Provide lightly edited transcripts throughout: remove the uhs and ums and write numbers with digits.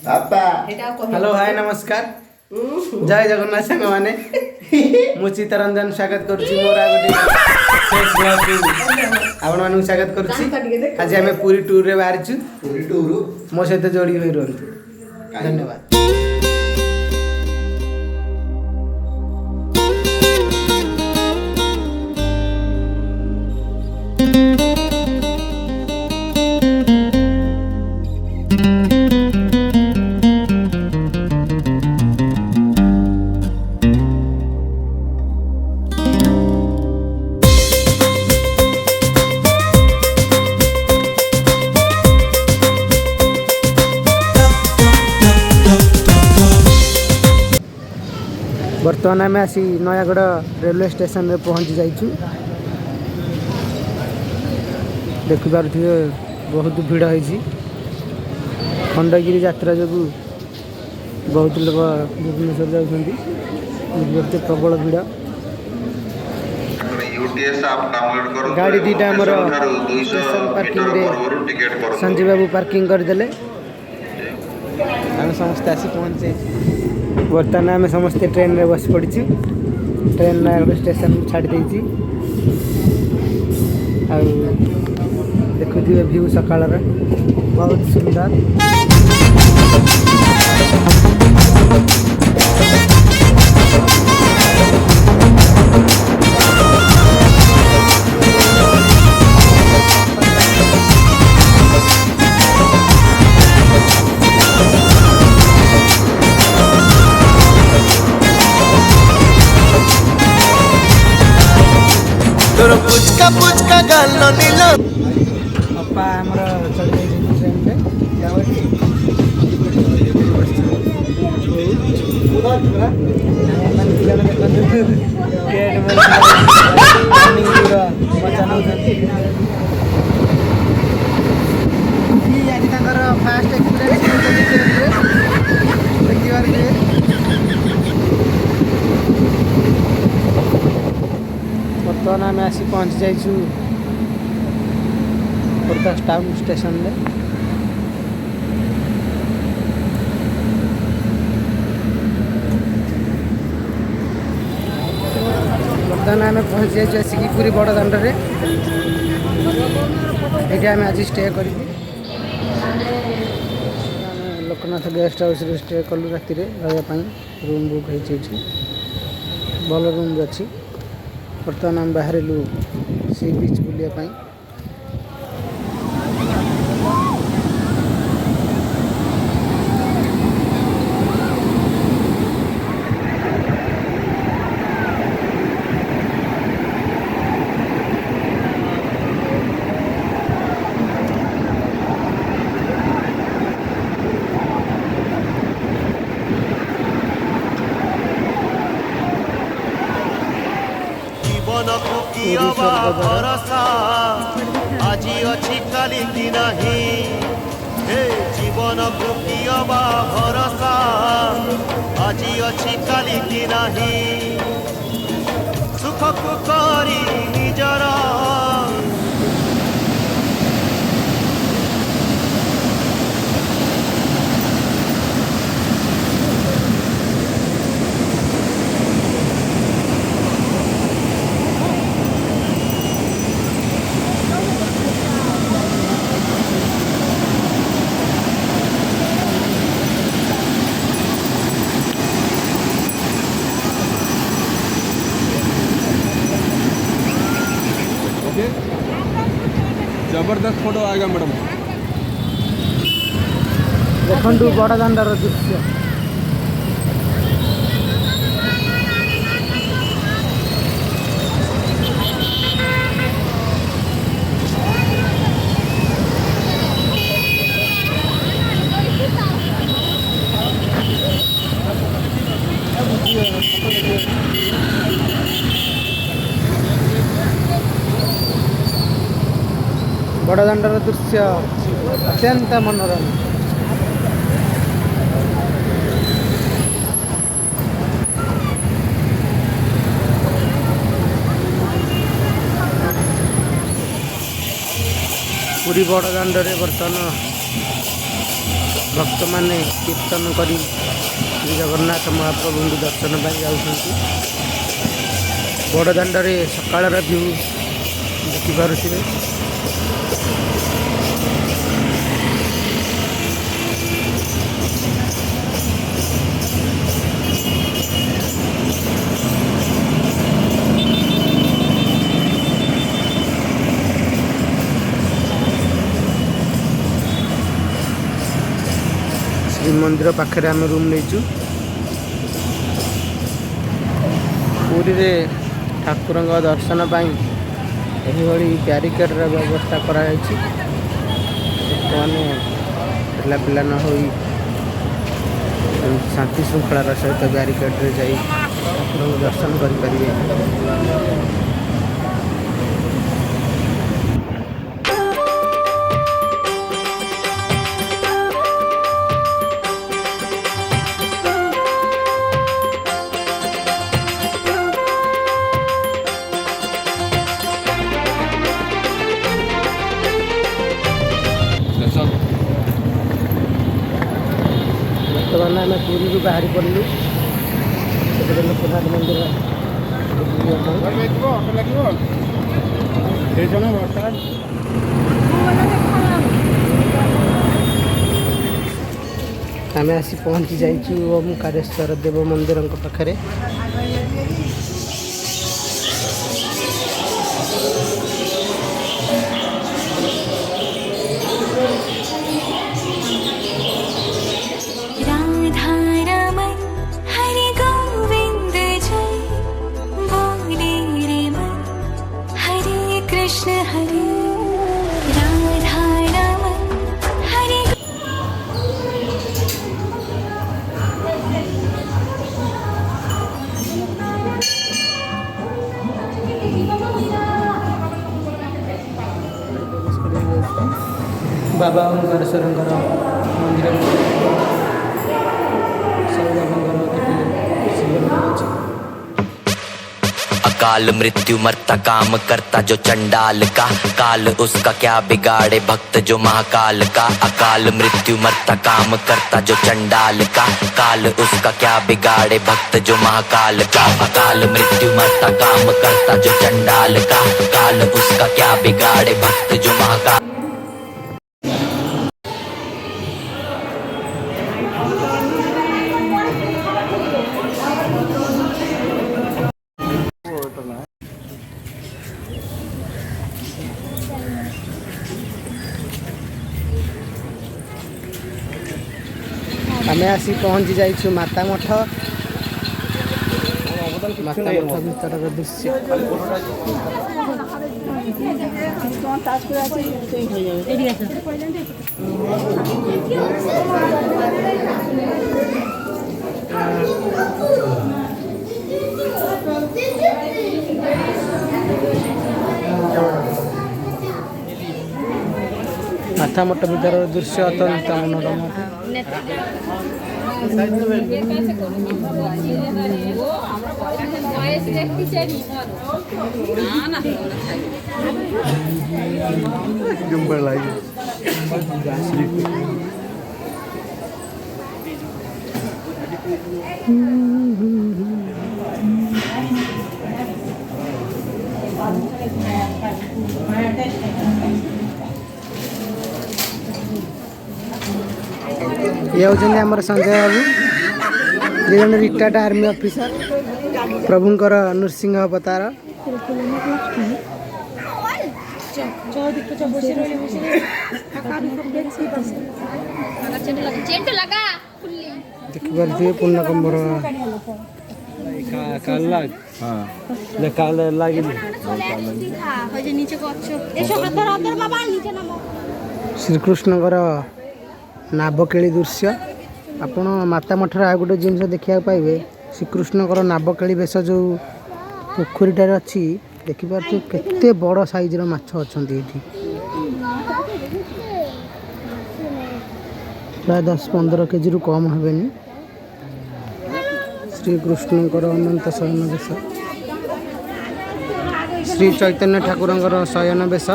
Hello hi नमस्कार जय जगन्नाथ सांग मैंने मु चित्तरंजन स्वागत करुच्ची मोर आपण मान स्वागत करुच्ची। आज आम पुरी टूर रे बाहर मो सहित जोड़ी हुई रुहतु। धन्यवाद। बर्तमान आम आसी नयागढ़ रेलवे स्टेशन रे पहुँची जाइछु। देखिपे बहुत भीड़ होती खंडगिरी यात्रा जो बहुत लोग भुवनेश्वर जाते प्रबल भीड़। गाड़ी दीटा आमर स्टेशन पार्किंग रे संजीव बाबू पार्किंग करदे आम समस्ते आसी पहुँचे। बर्तमान आम समस्ते ट्रेन रे बस पड़ी ट्रेन नयागढ़ स्टेशन छाड़ी देती देखुए व्यू सकाल बहुत सुंदर। पुचका पुचका गाल नील अपा हमर चल गई ट्रेन पे फास्ट एक्सपीरियंस बर्तमान आम आसी पहुँची जाइछु खोर्धा टाउन स्टेशन में। बर्तमान आम पहुँची जाइछु आसिक पूरी बड़ दाण्ड रे ये आम आज स्टे कर लोकनाथ गेस्ट हाउस रे स्टे कलु राति रही रूम बुक होती भल रूम भी अच्छी। बर्तमान आम बाहर सी बीच बुलाया भरोसा आज अच्छी काली की नहीं हे जीवन को कियबा भरोसा आज अच्छी काली की नहीं सुख को करी निजरा जबरदस्त फोटो आएगा मैडम। देखु बड़ दाण्डर दृश्य बड़दाण्डर दृश्य अत्यंत मनोरम। पूरी बड़दाण्डरे बर्तमान भक्त माने कीर्तन करी श्री जगन्नाथ महाप्रभु दर्शन पाई जाउछन्ति। बड़दाण्डरे सकाळर व्यू देखिपारुथिबे। श्रीमंदिर पाखे आम रूम नहीं पुरी रे ठाकुर दर्शन पाई यही ब्यारिकेड व्यवस्था कराई मैंने पिला पिला न हो शांति श्रृंखलार सहित ब्यारिकेड रे जाई ठाकुर दर्शन करें। बर्तमान आम पुरी बाहरी पड़लु लोकनाथ मंदिर आम आसी पहुँची जाइछु ओमकारेश्वर देव मंदिर पाखे। बाबा ओंकारेश्वर मंदिर अकाल मृत्यु मरता काम करता जो चंडाल का, काल उसका क्या बिगाड़े भक्त जो महाकाल का। अकाल मृत्यु मरता काम करता जो चंडाल का, काल उसका क्या बिगाड़े भक्त जो महाकाल का। अकाल मृत्यु मरता काम करता जो चंडाल का, काल उसका क्या बिगाड़े भक्त जो महाकाल। आम आसी पहुँची जाइछु माता मठ। माता मठ भीतर दृश्य माता मठ भीतर दृश्य अत्यंत मनोरम। ये होचंदी हमर संजय बाबू जे जन रिटायर्ड आर्मी ऑफिसर प्रभुंकर नृसिंह अवतार। देखिए पूर्णकम्बर श्रीकृष्णकर नाबकेली दृश्य आपण माता मठर आ गोटे जिन देखा पाइबे। श्रीकृष्णकर नाबकेली बेश जो पोखरीटार अच्छी देखिपारे केते बड़ साइज माछ अच्छा प्राय 10-15 केजी रु कम हेनी। श्रीकृष्णकर अनंत शयन बेश, श्री चैतन्य ठाकुर शयन बेश।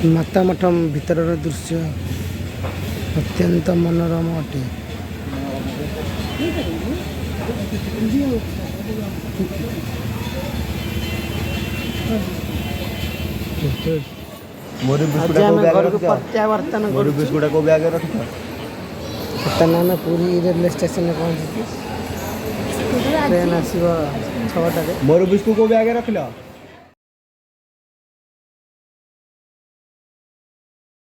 ମାତା ମଠ ଭିତରର ଦୃଶ୍ୟ ଅତ୍ୟନ୍ତ ମନୋରମ ଅଟେ। ଆଜି ଆମେ ଘରକୁ ପ୍ରତ୍ୟାବର୍ତ୍ତନ କରୁଛୁ। ବର୍ତ୍ତମାନ ଆମେ ପୁରୀ ରେଲୱେ ଷ୍ଟେସନରେ ପହଞ୍ଚିଛୁ। ଟ୍ରେନ୍ ଆସିବ 6টাରେ। ମୋର ବିସ୍କୁଟ କୋଉ ବ୍ୟାଗରେ ରଖିଲ?